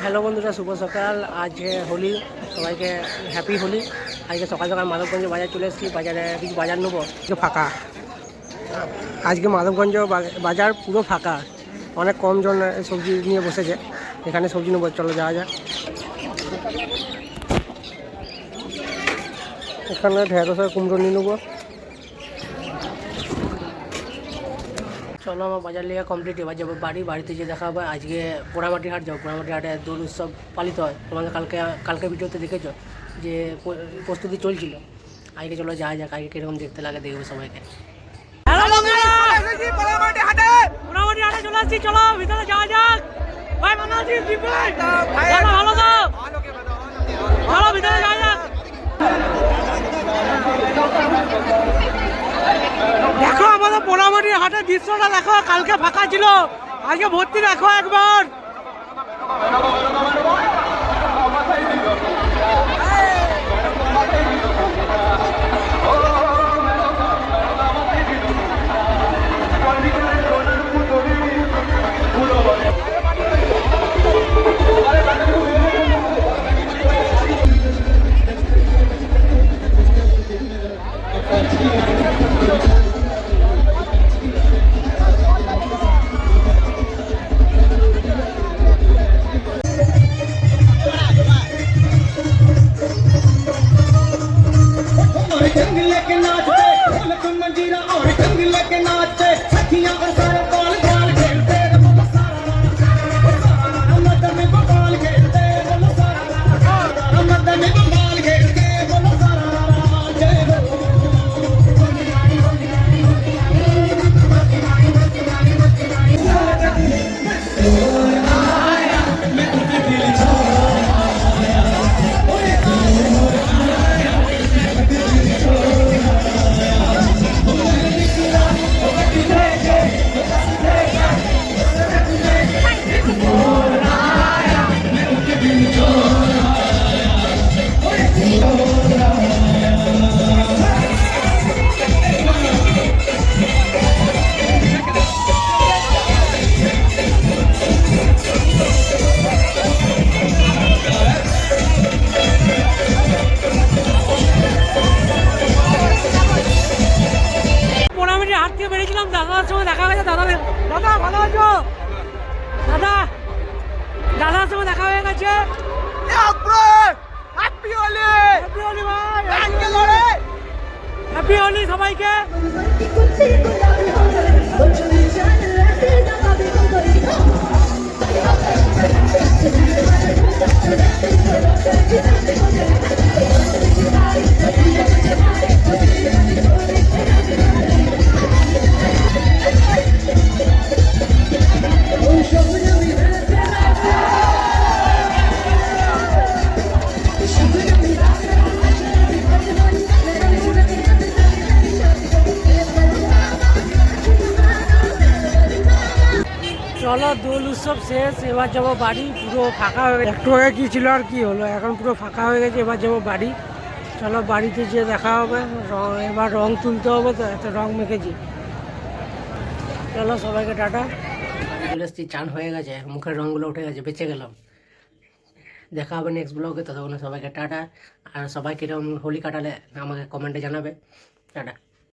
Hello বন্ধুরা, শুভ সকাল। আজ হোলি, সবাইকে হ্যাপি হোলি। আজকে সকাল সকাল মাধবগঞ্জ বাজার চলে এসেছি। বাজারে কিছু বাজার নেবো, ফাঁকা। আজকে মাধবগঞ্জ বাজার পুরো ফাঁকা, অনেক কম জন সবজি নিয়ে বসেছে। এখানে সবজি নেবো, চলো যাওয়া যাক। এখানে ঢেঁড়স আর কুমড়ো নিয়ে নেবো। চলো, আমার বাজার লেগে কমপ্লিট। এবার যাবো বাড়িতে যে দেখা হবে। আজকে পোড়ামাটি হাট যাবো। পোড়ামাটি হাটে দোল উৎসব পালিত হয়। তোমাদের কালকে ভিডিওতে দেখেছো যে প্রস্তুতি চলছিল। আজকে চলো যাওয়া যাক, আজকে কিরকম দেখতে লাগে দেখবো সবাইকে। পোড়ামাটি হাটে চলে আসছি, চলো ভিতরে যাওয়া যাক। ভাই ভালো আছিস? ভালো তো, চলো ভিতরে যাওয়া যাক। দেখো আমাদের পোড়ামাটি হাটের দৃশ্যটা দেখো, কালকে ফাঁকা ছিল, আজকে ভর্তি। দেখো একবার। বেরিয়েছিলাম, দাদার সঙ্গে দেখা গেছে। দাদা ভালো আছো? দাদার সঙ্গে দেখা হয়ে গেছে। হ্যাপি হোলি সবাইকে। চলো, দোল উৎসব শেষ, এবার যাবো বাড়ি। পুরো ফাঁকা হয়ে গেছে। একটু আগে কি ছিল আর কি হলো, এখন পুরো ফাঁকা হয়ে গেছে। এবার যাবো বাড়ি। চলো বাড়িতে যেয়ে দেখা হবে। এবার রং তুলতে হবে, তো এত রং মেখেছি। চলো সবাইকে টাটা। চলে এসেছি, চান হয়ে গেছে, মুখের রঙগুলো উঠে গেছে, বেঁচে গেলাম। দেখা হবে নেক্সট ব্লগে। ততক্ষণ সবাইকে টাটা। আর সবাই কিরকম হোলি কাটালে আমাকে কমেন্টে জানাবে। টাটা।